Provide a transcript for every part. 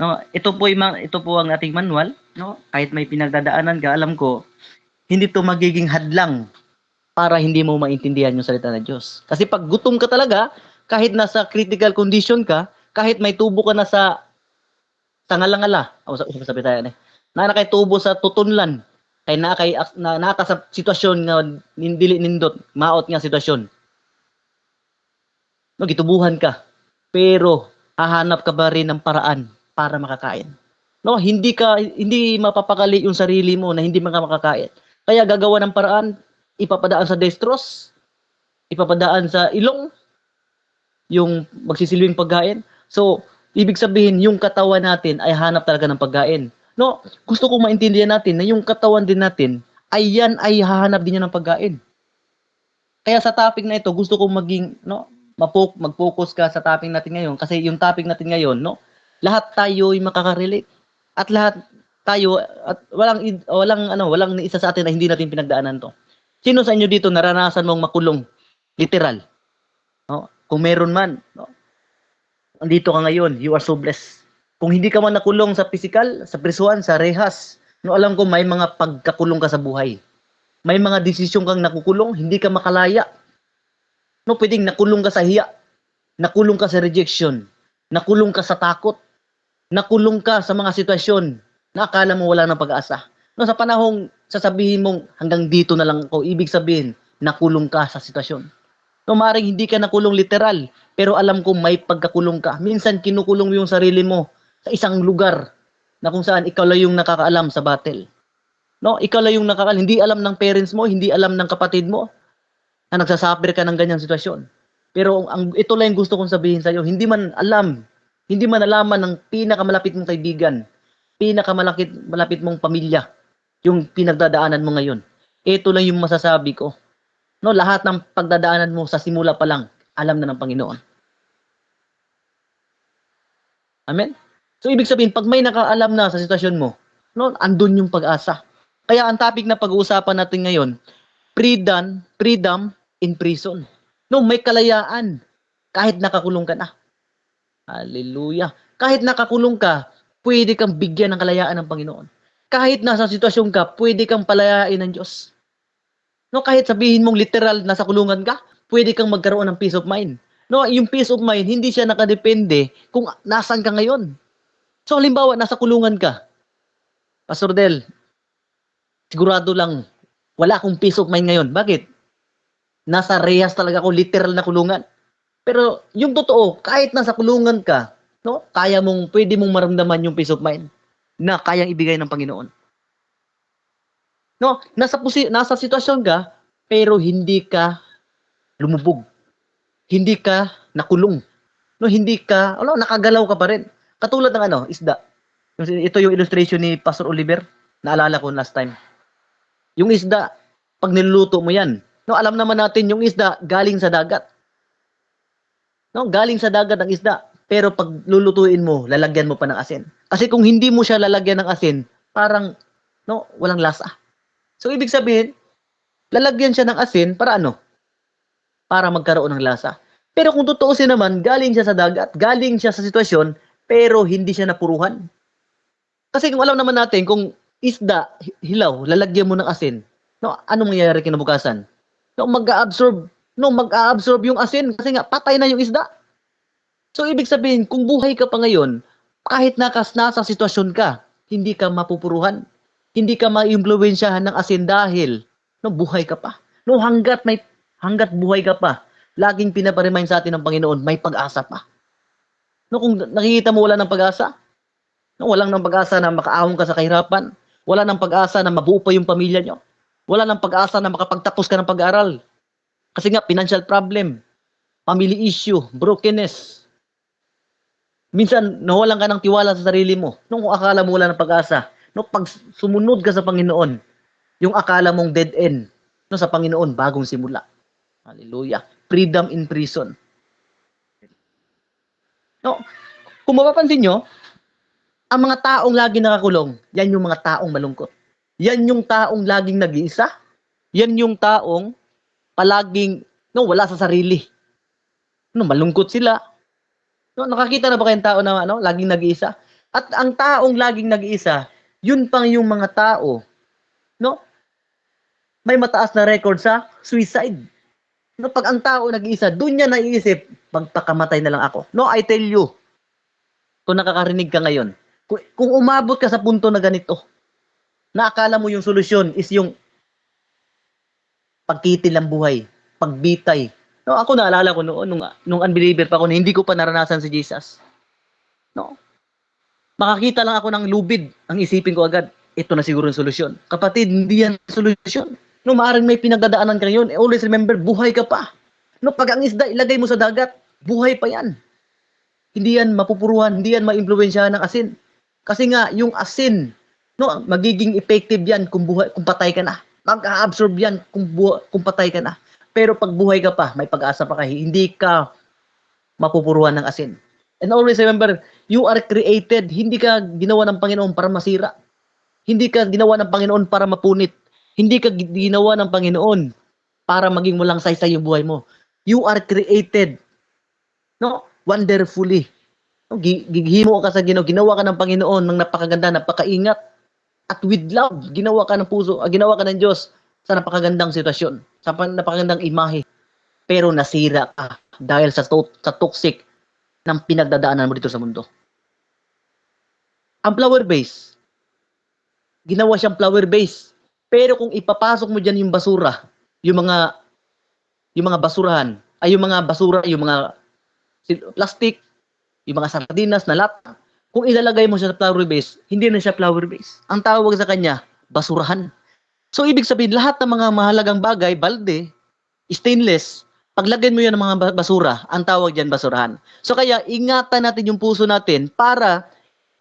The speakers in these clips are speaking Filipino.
No, ito po ang ating manual, no? Kahit may pinagdadaanan ka, alam ko hindi 'to magiging hadlang para hindi mo maintindihan yung salita ng Diyos. Kasi pag gutom ka talaga, kahit nasa critical condition ka, kahit may tubo ka na sa ngala-ngala, o sa sabi tayo ni, na kay tubo sa tutunlan, kay na ka sa sitwasyon nga dili nindot, maot nga sitwasyon. No, gitubuhan ka. Pero hahanap ka ba rin ng paraan para makakain? No, hindi mapapakali yung sarili mo na hindi makakain. Kaya gagawa ng paraan, ipapadaan sa dextrose, ipapadaan sa ilong, yung magsisilbing pagkain. So, ibig sabihin, yung katawan natin ay hanap talaga ng pagkain. No, gusto kong maintindihan natin na yung katawan din natin ay yan ay hahanap din yan ng pagkain. Kaya sa topic na ito, gusto kong maging, no, mag-focus ka sa topic natin ngayon kasi yung topic natin ngayon, no, lahat tayo ay makaka-relate at lahat tayo at walang isa sa atin na hindi natin pinagdaanan to. Sino sa inyo dito naranasan mong makulong? Literal. No? Kung meron man, no? Andito ka ngayon, you are so blessed. Kung hindi ka man nakulong sa physical, sa prisuhan, sa rehas, no, alam ko may mga pagkakulong ka sa buhay. May mga desisyon kang nakukulong, hindi ka makalaya. No, pwedeng nakulong ka sa hiya, nakulong ka sa rejection, nakulong ka sa takot, nakulong ka sa mga sitwasyon na akala mo wala ng pag-asa. No, sa panahong sasabihin mong hanggang dito na lang ako, ibig sabihin, nakulong ka sa sitwasyon. No, maaaring hindi ka nakulong literal, pero alam ko may pagkakulong ka. Minsan kinukulong mo yung sarili mo sa isang lugar na kung saan ikaw lang yung nakakaalam sa battle. No, ikaw lang yung nakakaalam, hindi alam ng parents mo, hindi alam ng kapatid mo na nagsasuffer ka ng ganyang sitwasyon. Pero ito lang yung gusto kong sabihin sa iyo, hindi man alaman ng pinakamalapit mong kaibigan, malapit mong pamilya, yung pinagdadaanan mo ngayon. Ito lang yung masasabi ko. No, lahat ng pagdadaanan mo sa simula pa lang, alam na ng Panginoon. Amen? So, ibig sabihin, pag may nakaalam na sa sitwasyon mo, no, andun yung pag-asa. Kaya ang topic na pag-uusapan natin ngayon, freedom in prison. No, may kalayaan kahit nakakulong ka na. Hallelujah. Kahit nakakulong ka, pwede kang bigyan ng kalayaan ng Panginoon. Kahit nasa sitwasyon ka, pwede kang palayain ng Diyos. No, kahit sabihin mong literal nasa kulungan ka, pwede kang magkaroon ng peace of mind. No, yung peace of mind, hindi siya nakadepende kung nasan ka ngayon. So, halimbawa, nasa kulungan ka. Pastor Del, sigurado lang, wala akong peace of mind ngayon. Bakit? Nasa rehas talaga ako, literal na kulungan. Pero yung totoo, kahit nasa kulungan ka, no, pwede mong maramdaman yung peace of mind na kayang ibigay ng Panginoon. No, nasa sitwasyon ka, pero hindi ka lumubog. Hindi ka nakulong. No, nakagalaw ka pa rin. Katulad ng isda. Ito yung illustration ni Pastor Oliver. Naalala ko last time. Yung isda, pag niluluto mo yan, no, alam naman natin yung isda galing sa dagat. No, galing sa dagat ang isda. Pero pag lulutuin mo, lalagyan mo pa ng asin. Kasi kung hindi mo siya lalagyan ng asin, parang walang lasa. So ibig sabihin, lalagyan siya ng asin para ano? Para magkaroon ng lasa. Pero kung tutuusin naman, galing siya sa dagat, galing siya sa sitwasyon, pero hindi siya napuruhan. Kasi kung alam naman natin, kung isda, hilaw, lalagyan mo ng asin, ano mangyayari kinabukasan? Mag-a-absorb yung asin kasi nga patay na yung isda. So ibig sabihin, kung buhay ka pa ngayon, kahit nasa sitwasyon ka, hindi ka mapupuruhan. Hindi ka ma-impluwensyahan ng asin dahil buhay ka pa. Hanggat buhay ka pa, laging pinaparemind sa atin ng Panginoon, may pag-asa pa. Kung nakikita mo wala ng pag-asa, walang ng pag-asa na makaahon ka sa kahirapan, wala ng pag-asa na mabuo pa yung pamilya nyo, wala ng pag-asa na makapagtapos ka ng pag-aaral. Kasi nga, financial problem, family issue, brokenness. Minsan, nawalan ka ng tiwala sa sarili mo. Kung akala mo wala ng pag-asa, pag sumunod ka sa Panginoon, yung akala mong dead end, sa Panginoon, bagong simula. Hallelujah. Freedom in prison. Kung mapapansin nyo, ang mga taong laging nakakulong, yan yung mga taong malungkot. Yan yung taong laging nag-iisa. Yan yung taong palaging wala sa sarili. Malungkot sila. Nakakita na ba kayong tao na laging nag-iisa? At ang taong laging nag-iisa, yun pang yung mga tao, no? May mataas na record sa suicide. No, pag ang tao nag-iisa, doon niya naiisip, magpakamatay na lang ako. No, I tell you, kung nakakarinig ka ngayon, kung umabot ka sa punto na ganito, na akala mo yung solusyon is yung pagkitil ng buhay, pagbitay. No, ako naalala ko noon, nung unbeliever pa ako, na hindi ko pa naranasan si Jesus. No, makakita lang ako ng lubid, ang isipin ko agad, ito na siguro yung solusyon. Kapatid, hindi yan solusyon. No, maaaring may pinagdadaanan ka ngayon, always remember, buhay ka pa. No, pag ang isda, ilagay mo sa dagat, buhay pa yan. Hindi yan mapupuruhan, hindi yan maimpluwensyahan ng asin. Kasi nga, yung asin, no, magiging effective yan kung patay ka na. Mag-absorb yan kung patay ka na. Pero pag buhay ka pa, may pag-asa pa ka, hindi ka mapupuruhan ng asin. And always remember, you are created. Hindi ka ginawa ng Panginoon para masira. Hindi ka ginawa ng Panginoon para mapunit. Hindi ka ginawa ng Panginoon para maging walang saysay yung buhay mo. You are created, no, wonderfully. No, gihimo ka sa Ginoo, ginawa ka ng Panginoon ng napakaganda, napakaingat. At with love, ginawa ka ng puso, ginawa ka ng Diyos sa napakagandang sitwasyon, sa napakagandang imahe. Pero nasira ka dahil sa toxic ng pinagdadaanan mo dito sa mundo. Ang flower base, ginawa siyang flower base. Pero kung ipapasok mo diyan yung basura, yung mga basurahan, ay yung mga basura, yung mga plastic, yung mga sardinas na lata, kung ilalagay mo siya sa flower base, hindi na siya flower base. Ang tawag sa kanya, basurahan. So ibig sabihin, lahat ng mga mahalagang bagay, balde, stainless, paglagay mo yan ng mga basura, ang tawag diyan basurahan. So kaya ingatan natin yung puso natin para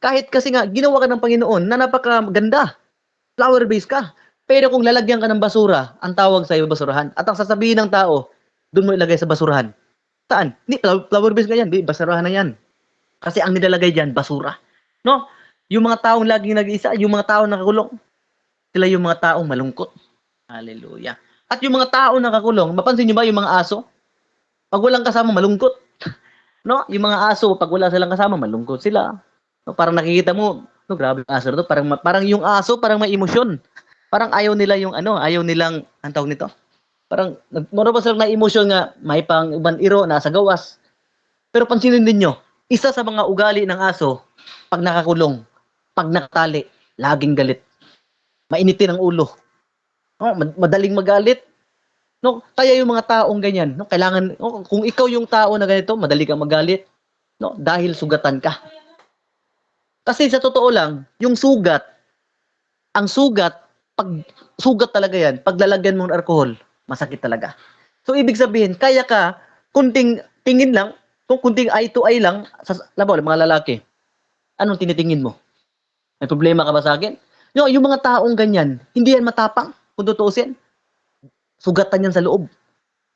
kahit kasi nga ginawa ka ng Panginoon na napakaganda, flower base ka. Pero kung lalagyan ka ng basura, ang tawag sa iyo basurahan. At ang sasabihin ng tao, doon mo ilagay sa basurahan. Saan? Hindi, flower base ka yan, di, basurahan na yan. Kasi ang nilalagay diyan, basura. No? Yung mga taong laging nag-iisa, yung mga taong nakakulong, sila yung mga taong malungkot. Hallelujah. At yung mga taong nakakulong, mapansin niyo ba yung mga aso? Pag walang kasama, malungkot. No? Yung mga aso, pag wala silang kasama, malungkot sila. No? Parang nakikita mo, no, grabe yung aso na to. Parang yung aso, parang may emosyon. Parang ayaw nila yung ayaw nilang, ang tawag nito? Parang, mura pa silang na emosyon nga, may pang ibang iro, nasa gawas. Pero pansinin din nyo, isa sa mga ugali ng aso, pag nakakulong, pag nakatali, laging galit. Mainitin ang ulo. No, madaling magalit. No, kaya yung mga taong ganyan, no, kailangan kung ikaw yung tao na ganito, madali kang magalit, no, dahil sugatan ka. Kasi sa totoo lang, yung sugat, ang sugat, pag sugat talaga yan, pag lalagyan mo ng alcohol, masakit talaga. So ibig sabihin, kaya ka kunting tingin lang, kung kunting eye to eye lang sa mga lalaki. Anong tinitingin mo? May problema ka ba sa akin? Yung mga taong ganyan, hindi yan matapang kung tutuusin. Sugatan yan sa loob.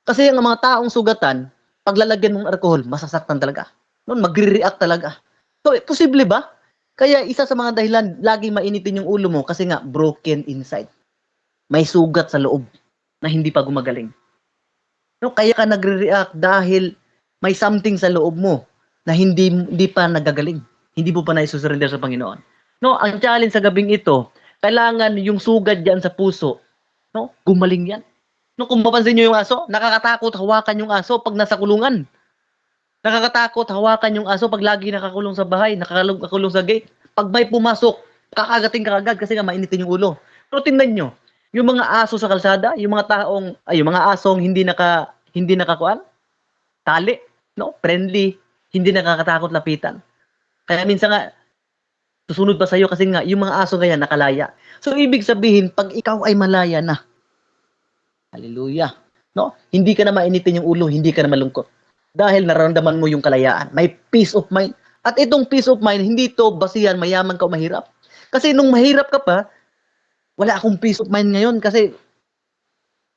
Kasi yung mga taong sugatan, pag lalagyan mong alcohol, masasaktan talaga. Noon, magre-react talaga. So, posible ba? Kaya isa sa mga dahilan, laging mainitin yung ulo mo kasi nga, broken inside. May sugat sa loob na hindi pa gumagaling. No, kaya ka nagre-react dahil may something sa loob mo na hindi pa nagagaling. Hindi mo pa naisusurinder sa Panginoon. No, ang challenge sa gabing ito, kailangan yung sugat diyan sa puso, no, gumaling yan. No, kung mapansin niyo yung aso, nakakatakot hawakan yung aso pag nasa kulungan. Nakakatakot hawakan yung aso pag lagi nakakulong sa bahay, nakakulong sa gate. Pag may pumasok, kakagating ka agad kasi nga mainitin yung ulo. Pero tingnan nyo, yung mga aso sa kalsada, yung mga asong hindi nakakuan, tali, no, friendly, hindi nakakatakot lapitan. Kaya minsan nga, susunod pa sa'yo kasi nga, yung mga aso ganyan nakalaya. So, ibig sabihin, pag ikaw ay malaya na, hallelujah, no? Hindi ka na mainitin yung ulo, hindi ka na malungkot. Dahil nararamdaman mo yung kalayaan. May peace of mind. At itong peace of mind, hindi to basihan mayaman ka o mahirap. Kasi nung mahirap ka pa, wala akong peace of mind ngayon kasi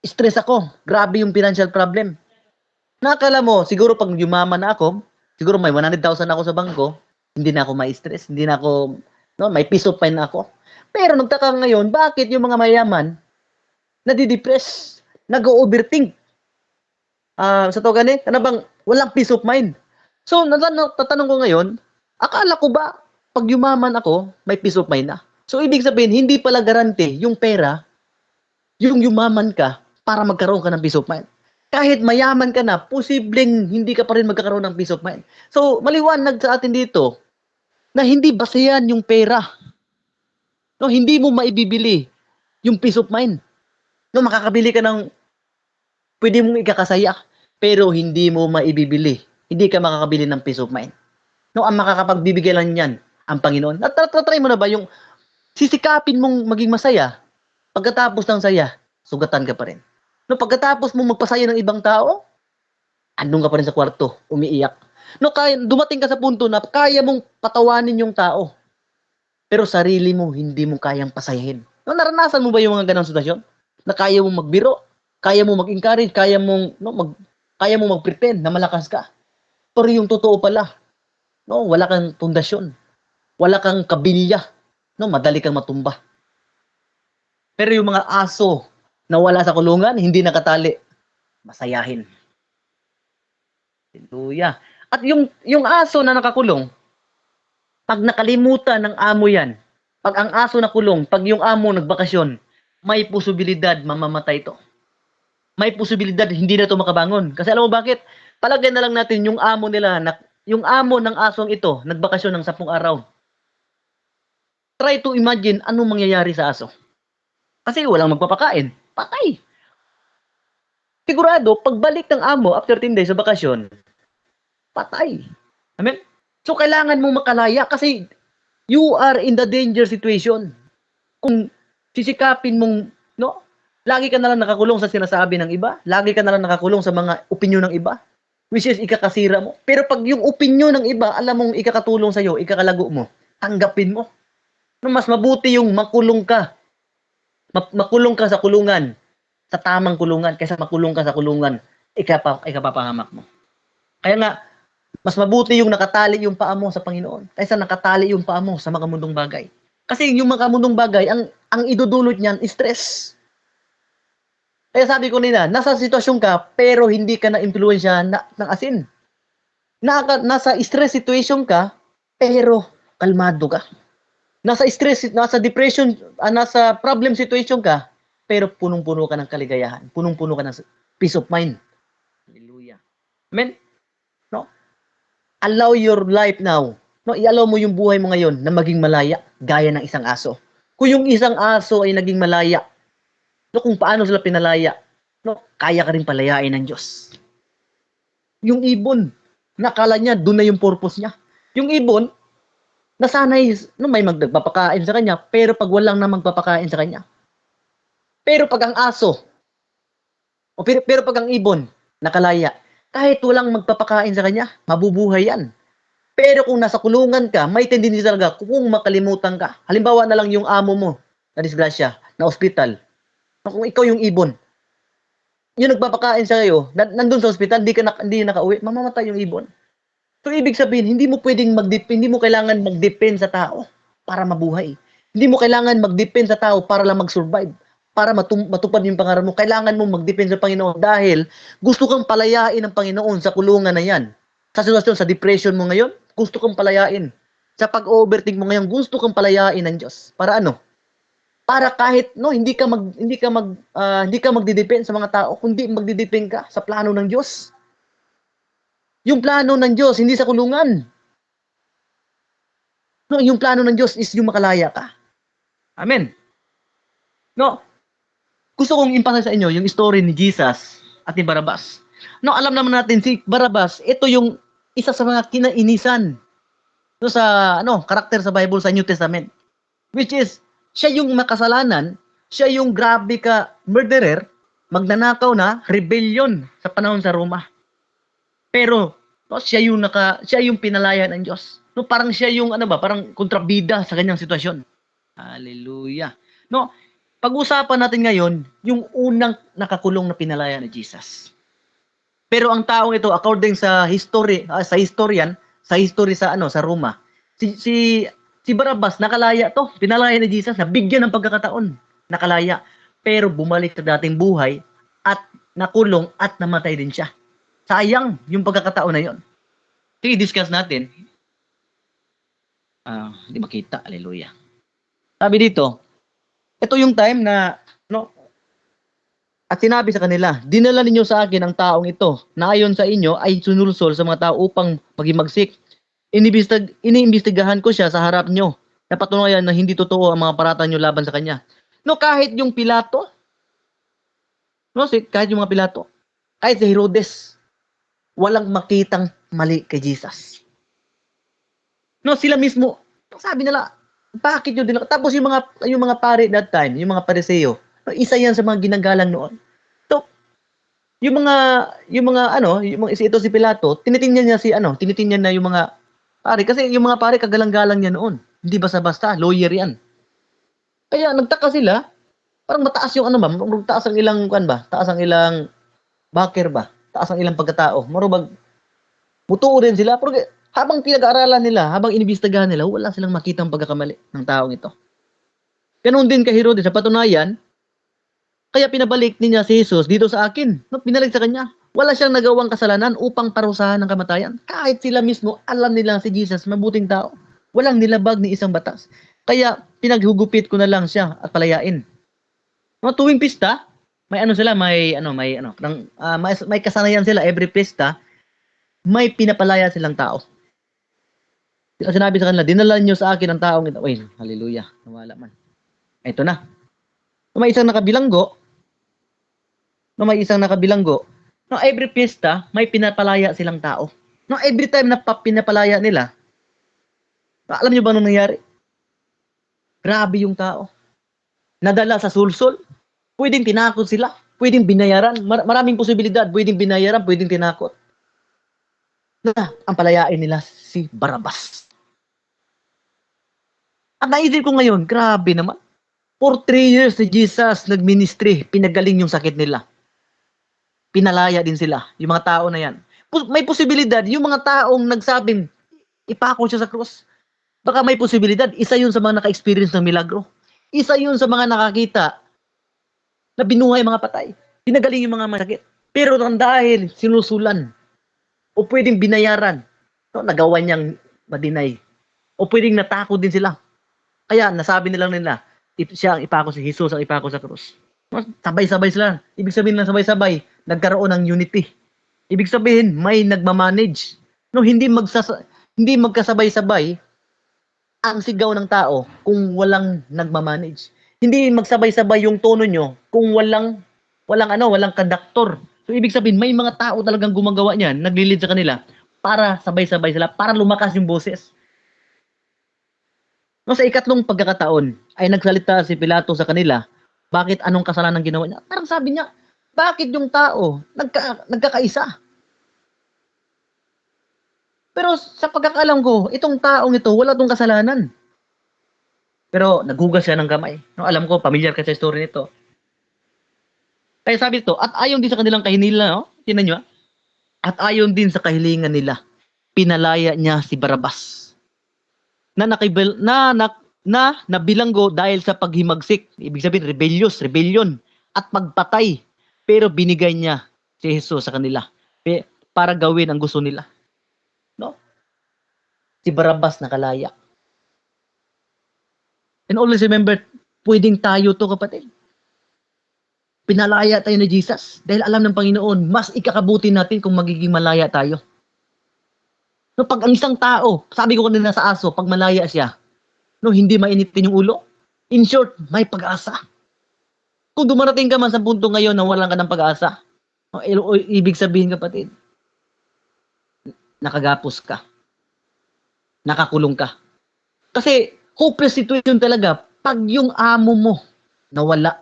stress ako. Grabe yung financial problem. Nakakala mo, siguro pag yumaman na ako, siguro may 100,000 ako sa bangko, hindi na ako ma-stress, hindi na ako, no, may peace of mind na ako. Pero nagtaka ngayon, bakit yung mga mayaman, nadidepress, nag-overthink. Sa to gani, ano bang walang peace of mind. So, tatanong ko ngayon, akala ko ba pag yumaman ako, may peace of mind na. So, ibig sabihin, hindi pala garante yung pera, yung yumaman ka, para magkaroon ka ng peace of mind. Kahit mayaman ka na, posibleng hindi ka pa rin magkakaroon ng peace of mind. So, maliwanag sa atin dito, na hindi basehan yung pera. No, hindi mo maibibili yung peace of mind. No, makakabili ka ng pwede mong ikakasaya, pero hindi mo maibibili. Hindi ka makakabili ng peace of mind. No, ang makakapagbibigay lang niyan ang Panginoon. At try mo na ba yung sisikapin mong maging masaya, pagkatapos ng saya, sugatan ka pa rin. No, pagkatapos mong magpasaya ng ibang tao, andun ka pa rin sa kwarto, umiiyak. No, kaya, dumating ka sa punto na kaya mong patawanin yung tao, pero sarili mo, hindi mo kayang pasayahin. No, naranasan mo ba yung mga ganang sitwasyon? Na kaya mong magbiro, kaya mong mag-encourage, kaya mong kaya mong mag-pretend na malakas ka. Pero yung totoo pala, no, wala kang pundasyon. Wala kang kabilya. No, madali kang matumba. Pero yung mga aso na wala sa kulungan, hindi nakatali, masayahin. Hallelujah. At yung aso na nakakulong, pag nakalimutan ng amo yan, pag ang aso nakulong, pag yung amo nagbakasyon, may posibilidad mamamatay ito. May posibilidad hindi na ito makabangon. Kasi alam mo bakit? Palagay na lang natin yung amo nila, yung amo ng asong ito, nagbakasyon ng 10 araw. Try to imagine anong mangyayari sa aso. Kasi walang magpapakain. Patay. Sigurado, pagbalik ng amo after 10 days sa bakasyon, patay. Amen? So, kailangan mong makalaya kasi you are in the danger situation. Kung sisikapin mong, no, lagi ka na lang nakakulong sa sinasabi ng iba, lagi ka na lang nakakulong sa mga opinyon ng iba, which is ikakasira mo. Pero pag yung opinyon ng iba, alam mong ikakatulong sa'yo, ikakalago mo, tanggapin mo. No, mas mabuti yung makulong ka. Makulong ka sa kulungan, sa tamang kulungan, kaysa makulong ka sa kulungan, ikapapahamak mo. Kaya nga, mas mabuti yung nakatali yung paa mo sa Panginoon kaysa nakatali yung paa mo sa mga mundong bagay. Kasi yung mga mundong bagay, ang idudulot niyan, stress. Kaya sabi ko nila, nasa sitwasyon ka, pero hindi ka na-impluensya ng asin. Nasa stress situation ka, pero kalmado ka. Nasa stress, nasa depression, nasa problem situation ka, pero punong-puno ka ng kaligayahan. Punong-puno ka ng peace of mind. Hallelujah. Amen? No? Allow your life now. No, i-allow mo yung buhay mo ngayon na maging malaya, gaya ng isang aso. Kung yung isang aso ay naging malaya, no, kung paano sila pinalaya, no, kaya ka rin palayain ng Diyos. Yung ibon, nakala niya, doon na yung purpose niya. Yung ibon, nasanay, no, may magpapakain sa kanya, pero pag walang na magpapakain sa kanya. Pero pag ang aso, pero pag ang ibon, nakalaya, kahit walang magpapakain sa kanya, mabubuhay yan. Pero kung nasa kulungan ka, may tendency talaga kung makalimutan ka. Halimbawa na lang yung amo mo, na disgrasya, na ospital. Kung ikaw yung ibon, yung nagpapakain sa iyo, nandun sa ospital, hindi nakauwi, mamamatay yung ibon. So, ibig sabihin, hindi mo kailangan mag-depend sa tao para mabuhay. Hindi mo kailangan mag-depend sa tao para lang mag-survive, para matupad yung pangarap mo. Kailangan mo mag-depend sa Panginoon dahil gusto kang palayain ng Panginoon sa kulungan na yan. Sa sitwasyon, sa depression mo ngayon, gusto kang palayain. Sa pag-overthink mo ngayon, gusto kang palayain ng Diyos. Para ano? Para kahit hindi ka magdidepend sa mga tao, kundi magdidepend ka sa plano ng Diyos. Yung plano ng Diyos, hindi sa kulungan. No, yung plano ng Diyos is yung makalaya ka. Amen. No. Gusto kong impasa sa inyo yung story ni Jesus at ni Barabas. No, alam naman natin si Barabas, ito yung isa sa mga kinainisan no, sa karakter sa Bible sa New Testament. Which is siya yung makasalanan, siya yung grabe ka murderer, magnanakaw na, rebellion sa panahon sa Roma. Pero no, siya yung pinalaya ng Diyos. No, parang siya yung parang kontrabida sa kanyang sitwasyon. Hallelujah. No, pag-usapan natin ngayon yung unang nakakulong na pinalaya ni Jesus. Pero ang taong ito according sa history, sa history sa Roma, si Barabas nakalaya to, pinalaya ni Jesus, nabigyan ng pagkakataon, nakalaya. Pero bumalik sa dating buhay at nakulong at namatay din siya. Sayang yung pagkakataon na yon. Sige, discuss natin. Hindi makita. Hallelujah. Sabi dito, ito yung time na, no, at sinabi sa kanila, dinala ninyo sa akin ang taong ito na ayon sa inyo ay sunulsol sa mga tao upang magimagsik. Iniimbestigahan ko siya sa harap nyo. Napatunayan na hindi totoo ang mga parata nyo laban sa kanya. No, kahit yung Pilato, no, kahit yung mga Pilato, kahit si Herodes, walang makitang mali kay Jesus. No, sila mismo, sabi nila, bakit yun din? Tapos yung mga pare that time, yung mga pariseo, isa yan sa mga ginagalang noon. So, yung mga ito si Pilato, tinitingnan niya tinitingnan na yung mga pare kasi yung mga pare kagalang-galang niya noon. Hindi basta-basta, lawyer yan. Kaya nagtaka sila, parang mataas yung taas ang ilang taas ang ilang backer ba? Taas ang ilang pagkatao. Marubag mutuo din sila pero habang pinag-aaralan nila, habang inimbestigahan nila, wala silang makitang pagkakamali ng taong ito. Ganun din kay Herodes sa patunayan, kaya pinabalik niya si Jesus dito sa akin. No, pinalik sa kanya. Wala siyang nagawang kasalanan upang parusahan ng kamatayan. Kahit sila mismo, alam nila si Jesus, mabuting tao. Walang nilabag ni isang batas. Kaya pinaghugupit ko na lang siya at palayain. No, tuwing pista, may kasanayan sila every pista, may pinapalaya silang tao. Sinabi sa kanila, dinala niyo sa akin ang taong ito. Uy, hallelujah. Nawala man. Ito na. May isang nakabilanggo. No, every pista, may pinapalaya silang tao. No, every time na pinapalaya nila, alam niyo ba anong nangyari? Grabe yung tao. Nadala sa sulsol. Pwedeng tinakot sila. Pwedeng binayaran. Maraming posibilidad. Pwedeng binayaran, pwedeng tinakot. Na, ang palayain nila si Barabas. At naisip ko ngayon, grabe naman. For 3 years si Jesus nagministry, pinagaling yung sakit nila. Pinalaya din sila, yung mga tao na yan. May posibilidad, yung mga taong nagsabing, ipako siya sa krus. Baka may posibilidad, isa yun sa mga naka-experience ng milagro. Isa yun sa mga nakakita na binuhay mga patay. Pinagaling yung mga masakit. Pero dahil sinusulan, o pwedeng binayaran, no, nagawa niyang madinay. O pwedeng natakot din sila. Kaya nasabi nilang nila, siya ang ipako si Jesus, ang ipako sa krus. Sabay-sabay sila. Ibig sabihin lang sabay-sabay, nagkaroon ng unity. Ibig sabihin, may nagmamanage. No, hindi magkasabay-sabay ang sigaw ng tao kung walang nagmamanage. Hindi magsabay-sabay yung tono nyo kung walang conductor. So, ibig sabihin, may mga tao talagang gumagawa niyan, naglilid sa kanila para sabay-sabay sila, para lumakas yung boses. No, sa ikatlong pagkakataon ay nagsalita si Pilato sa kanila, bakit anong kasalanan ginawa niya? Parang sabi niya, bakit yung tao nagkakaisa? Pero sa pagkakaalam ko, itong taong ito, wala tong kasalanan. Pero naghugas siya ng kamay. No, alam ko, familiar ka sa story nito. Kaya sabi ito, at ayon din sa kanilang kahinila, no? Tingnan nyo, at ayon din sa kahilingan nila, pinalaya niya si Barabas. Na nabilanggo dahil sa paghimagsik. Ibig sabihin, rebellion, at pagpatay. Pero binigay niya si Jesus sa kanila para gawin ang gusto nila. No? Si Barabas nakalaya. And always remember, pwedeng tayo to, kapatid. Pinalaya tayo ni Jesus dahil alam ng Panginoon, mas ikakabuti natin kung magiging malaya tayo. No, pag ang isang tao, sabi ko kanina sa aso, pag malaya siya, no, hindi mainitin yung ulo. In short, may pag-asa. Kung dumarating ka man sa punto ngayon na walang ka ng pag-asa, no, ibig sabihin, kapatid, nakagapos ka. Nakakulong ka. Kasi hopeless situation talaga pag yung amo mo nawala.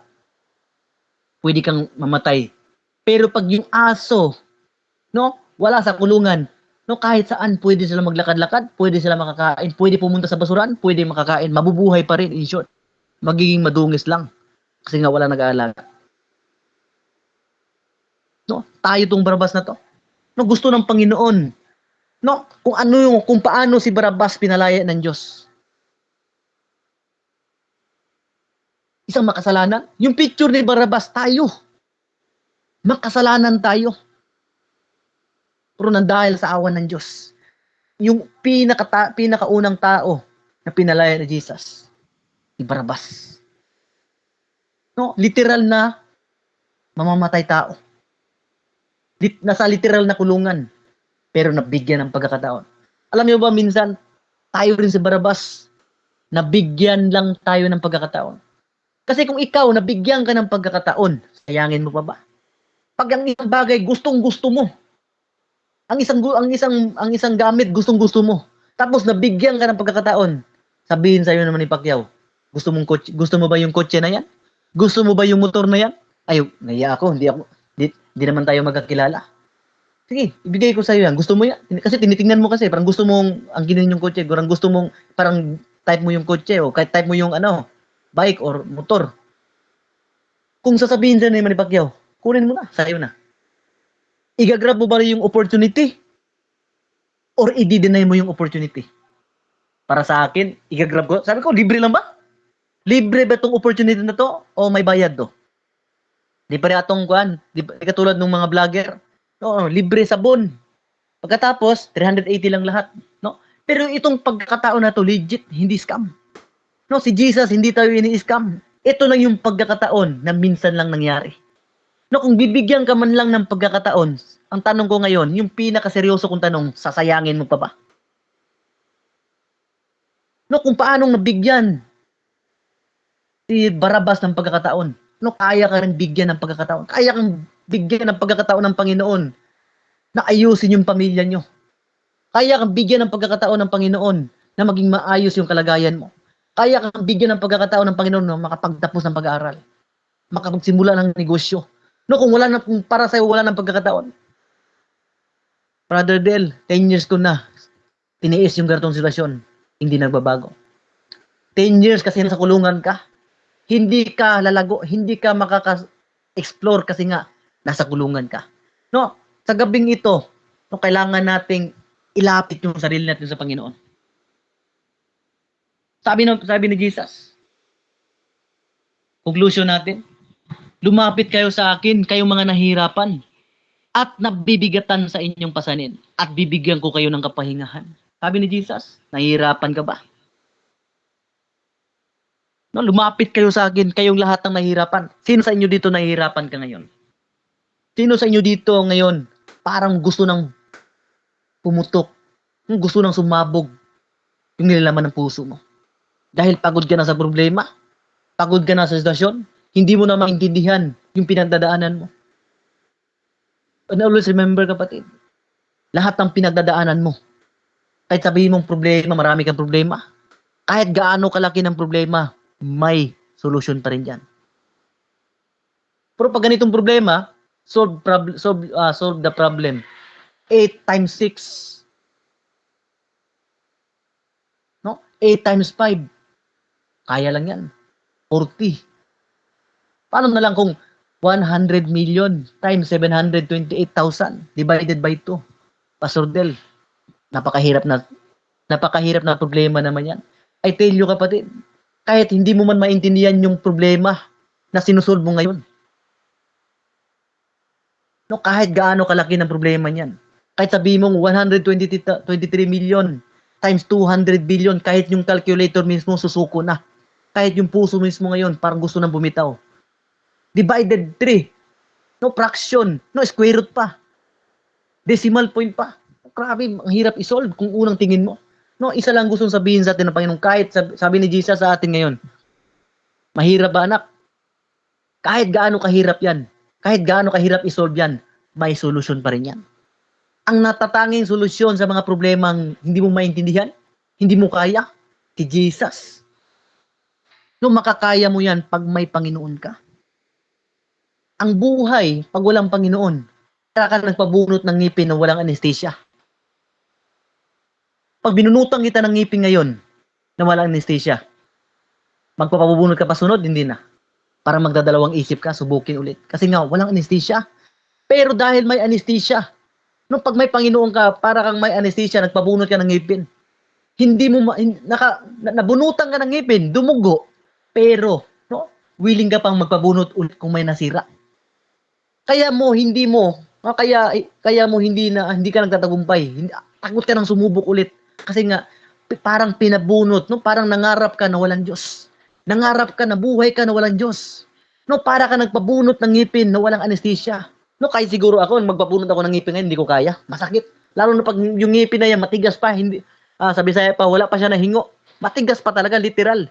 Pwede kang mamatay. Pero pag yung aso, no, wala sa kulungan, no, kahit saan pwede sila maglakad-lakad, pwede sila makakain, pwede pumunta sa basuran, pwede makakain, mabubuhay pa rin, in short. Magiging madungis lang kasi nga wala nag-aalaga. No, tayo tong Barabas na to. No, gusto ng Panginoon. No, kung paano si Barabas pinalaya ng Diyos. Isang makasalanan. Yung picture ni Barabas, tayo. Makasalanan tayo. Pero nang dahil sa awan ng Diyos, yung pinakaunang tao na pinalaya ni Jesus? Si Barabas. No, literal na mamamatay tao. Nasa literal na kulungan, pero nabigyan ng pagkakataon. Alam niyo ba, minsan, tayo rin si Barabas, nabigyan lang tayo ng pagkakataon. Kasi kung ikaw, nabigyan ka ng pagkakataon, sayangin mo pa ba? Pag ang isang bagay, gustong-gusto mo. Ang isang gamit, gustong-gusto mo. Tapos nabigyan ka ng pagkakataon, sabihin sa'yo naman ni Pacquiao, gusto mo ba yung kotse na yan? Gusto mo ba yung motor na yan? Ay, naiya ako, hindi naman tayo magkakilala. Sige, ibigay ko sa'yo yan. Gusto mo yan? Kasi tinitingnan mo kasi, parang gusto mong angkinin yung kotse, parang gusto mong, parang type mo yung kotse, o kahit type mo yung bike or motor. Kung sasabihin sa'yo naman ni Pacquiao, kunin mo na, sa'yo na. Igagrab mo ba yung opportunity? Or i-deny mo yung opportunity? Para sa akin, igagrab ko. Sabi ko, libre lang ba? Libre ba itong opportunity na to? O may bayad to? Di pa rin atong kuhan. Di katulad ng mga vlogger. No, libre sabon. Pagkatapos, 380 lang lahat. No? Pero itong pagkakataon na to, legit, hindi scam. No, si Jesus, hindi tayo ini-scam. Ito lang yung pagkakataon na minsan lang nangyari. No, kung bibigyan ka man lang ng pagkakataon, ang tanong ko ngayon, yung pinakaseryoso kong tanong, sasayangin mo pa ba? No, kung paanong nabigyan si Barabas ng pagkakataon. No, kaya ka rin bigyan ng pagkakataon. Kaya kang bigyan ng pagkakataon ng Panginoon na ayusin yung pamilya nyo. Kaya kang bigyan ng pagkakataon ng Panginoon na maging maayos yung kalagayan mo. Kaya kang bigyan ng pagkakataon ng Panginoon na makapagtapos ng pag-aaral. Makapagsimula ng negosyo. No, kung para sa'yo wala ng pagkakataon. Brother Del, 10 years ko na tiniis yung ganitong sitwasyon. Hindi nagbabago. 10 years kasi nasa kulungan ka. Hindi ka lalago, hindi ka makaka-explore kasi nga nasa kulungan ka. No, sa gabing ito, no, kailangan nating ilapit yung sarili natin sa Panginoon. Sabi ni Jesus, conclusion natin, lumapit kayo sa akin, kayong mga nahihirapan, at nabibigatan sa inyong pasanin, at bibigyan ko kayo ng kapahingahan. Sabi ni Jesus, nahihirapan ka ba? No, lumapit kayo sa akin, kayong lahat ng nahihirapan. Sino sa inyo dito nahihirapan ka ngayon? Sino sa inyo dito ngayon parang gusto nang pumutok, gusto nang sumabog yung nilalaman ng puso mo? Dahil pagod ka na sa problema, pagod ka na sa sitwasyon, hindi mo na maintindihan yung pinagdadaanan mo. And always remember, kapatid, lahat ng pinagdadaanan mo, kahit sabihin mong problema, marami kang problema, kahit gaano kalaki ng problema, may solusyon pa rin dyan. Pero pag ganitong problema, solve the problem. 8 times 6. No? 8 times 5. Kaya lang yan. 40. Paano na lang kung 100 million times 728,000 divided by 2? Pastor Del, napakahirap na problema naman yan. I tell you, kapatid, kahit hindi mo man maintindihan yung problema na sinusolve mo ngayon. No, kahit gaano kalaki ng problema niyan. Kahit sabihin mong 123 million times 200 billion, kahit yung calculator mismo susuko na. Kahit yung puso mismo ngayon parang gusto nang bumitaw. Divided 3. No, fraction. No, square root pa. Decimal point pa. Grabe, ang hirap isolve kung unang tingin mo. No, isa lang gustong sabihin sa atin ng Panginoon, kahit sabi ni Jesus sa atin ngayon, mahirap ba, anak? Kahit gaano kahirap yan, kahit gaano kahirap isolve yan, may solusyon pa rin yan. Ang natatanging solusyon sa mga problemang hindi mo maintindihan, hindi mo kaya, si Jesus. No, makakaya mo yan pag may Panginoon ka. Ang buhay, pag walang Panginoon, kaya ka nagpabunot ng ngipin na walang anesthesia. Pag binunutan kita ng ngipin ngayon na walang anesthesia, magpapabunot ka pa sunod, hindi na. Para magdadalawang isip ka, subukin ulit. Kasi nga, walang anesthesia. Pero dahil may anesthesia, no, pag may Panginoon ka, para kang may anesthesia, nagpabunot ka ng ngipin. Hindi mo, nabunutan ka ng ngipin, dumugo. Pero, no, willing ka pang magpabunot ulit kung may nasira. Kaya mo hindi ka nagtatagumpay. Takot ka nang sumubok ulit. Kasi nga, parang pinabunot, no? Parang nangarap ka na walang Diyos. Nangarap ka na buhay ka na walang Diyos. No, para ka nagpabunot ng ngipin na walang anesthesia. No, kahit siguro ako, magpabunot ako ng ngipin ngayon, hindi ko kaya. Masakit. Lalo na pag yung ngipin na yan, matigas pa, hindi, sa Bisaya pa, wala pa siya na hingo. Matigas pa talaga, literal.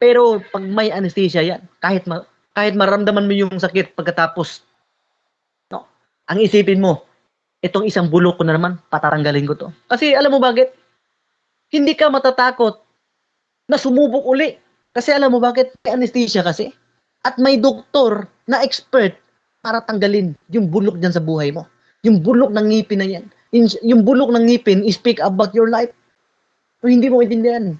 Pero pag may anesthesia yan, kahit maramdaman mo yung sakit pagkatapos, no, ang isipin mo, itong isang bulok ko na naman, pataranggalin ko to. Kasi alam mo bakit? Hindi ka matatakot na sumubok uli. Kasi alam mo bakit? May anesthesia kasi. At may doktor na expert para tanggalin yung bulok dyan sa buhay mo. Yung bulok ng ngipin na yan. Yung bulok ng ngipin, speak about your life. So, hindi mo intindihan.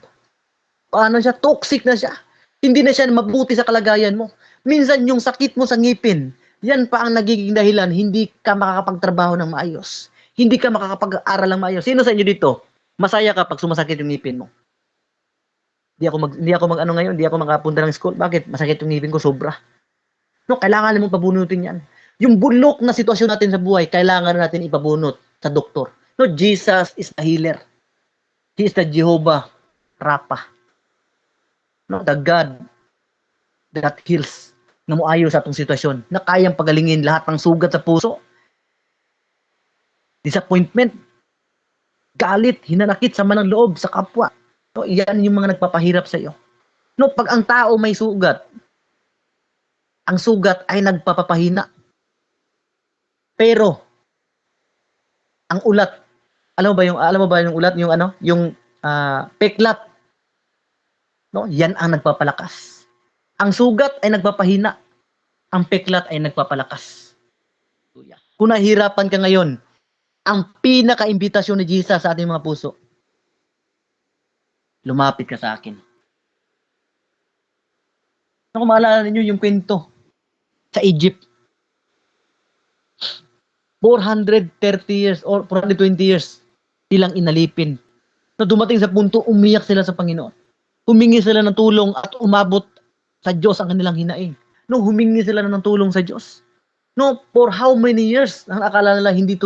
Paano siya? Toxic na siya. Hindi na siya mabuti sa kalagayan mo. Minsan yung sakit mo sa ngipin, yan pa ang nagiging dahilan, hindi ka makakapagtrabaho ng maayos. Hindi ka makakapag-aral ng maayos. Sino sa inyo dito? Masaya ka pag sumasakit yung ngipin mo. Hindi ako ngayon, hindi ako makapunta ng school. Bakit? Masakit yung ngipin ko sobra. No, kailangan mong pabunutin 'yan. Yung bulok na sitwasyon natin sa buhay, kailangan natin ipabunot sa doktor. No, Jesus is a healer. He is the Jehovah Rapha. No, the God that heals. Na muayo sa atong sitwasyon, na kayang pagalingin lahat ng sugat sa puso. Disappointment, galit, hinanakit sa manang loob sa kapwa. No, iyan yung mga nagpapahirap sa iyo. No, pag ang tao may sugat, ang sugat ay nagpapapahina. Pero ang ulat, alam mo ba yung ulat, yung ano, yung peklat. No, yan ang nagpapalakas. Ang sugat ay nagpapahina. Ang peklat ay nagpapalakas. Kung nahihirapan ka ngayon, ang pinaka-imbitasyon ni Jesus sa ating mga puso, lumapit ka sa akin. Kung maalala ninyo yung kwento sa Egypt, 430 years or 420 years silang inalipin. Na dumating sa punto, umiyak sila sa Panginoon. Humingi sila ng tulong at umabot sa Diyos ang kanilang hinaing. No, humingi sila ng tulong sa Diyos. No, for how many years? Ang akala nila hindi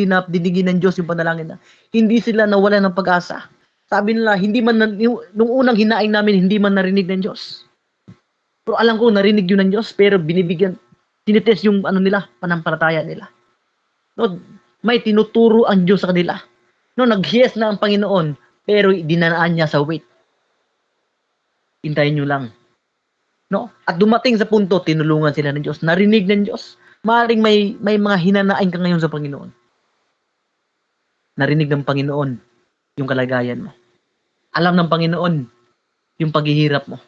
na dinigin ng Diyos yung panalangin na. Hindi sila nawala ng pag-asa. Sabi nila, nung unang hinaing namin, hindi man narinig ng Diyos. Pero alam ko, narinig yun ng Diyos, pero tinitest yung panampalataya nila. No, may tinuturo ang Diyos sa kanila. No, nag-yes na ang Panginoon, pero dinanaan niya sa wait. Hintayin nyo lang. No? At dumating sa punto, tinulungan sila ng Diyos. Narinig ng Diyos. Maaaring may mga hinanain ka ngayon sa Panginoon. Narinig ng Panginoon yung kalagayan mo. Alam ng Panginoon yung paghihirap mo.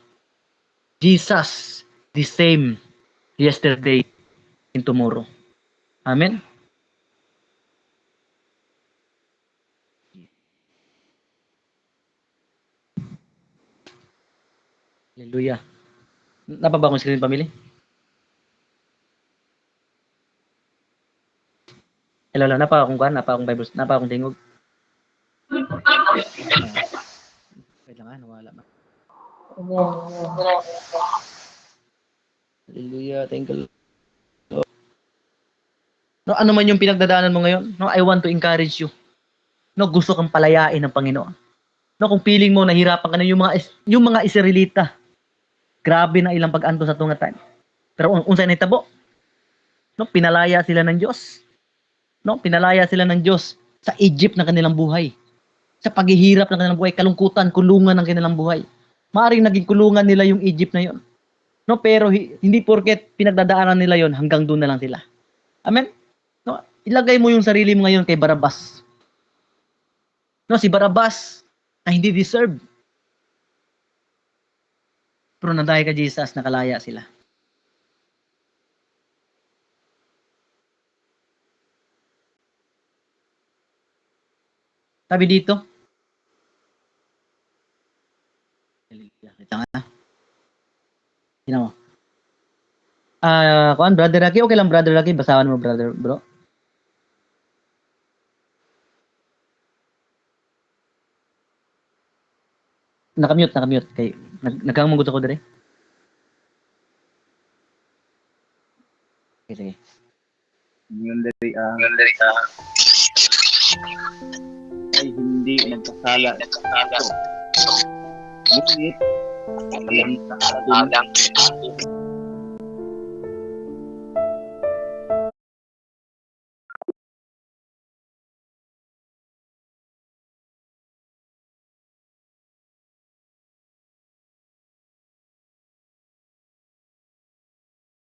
Jesus, the same yesterday and tomorrow. Amen? Hallelujah. Napaba akong screen, pamili? Hello, napa akong Bible, napa akong tingog. Wait lang nawala na. Hallelujah, thank you. No, ano man yung pinagdadaanan mo ngayon, no, I want to encourage you. No, gusto kang palayain ng Panginoon. No, kung feeling mo nahirapan ka na yung mga Israelita, grabe na ilang pag-anto sa tungatan. Pero unsa na itabo? No, pinalaya sila ng Diyos. No, pinalaya sila ng Diyos sa Egypt ng kanilang buhay. Sa paghihirap ng kanilang buhay, kalungkutan, kulungan ng kanilang buhay. Maaring naging kulungan nila yung Egypt na yon. No, pero hindi porket pinagdadaanan nila yon, hanggang doon na lang sila. Amen? No, ilagay mo yung sarili mo ngayon kay Barabas. No, si Barabas na hindi deserve. Pero na dahil kay Jesus, nakalaya sila. Sabi dito, kita nga. Tingnan mo. Kuan, Brother Rocky, okay lang Brother Rocky, basahan mo brother, bro. Nakamute kay nagkamong gusto ko dire. Okay, sige. Yung dari ay hindi nagkasala ito. Ngunit alam sa alang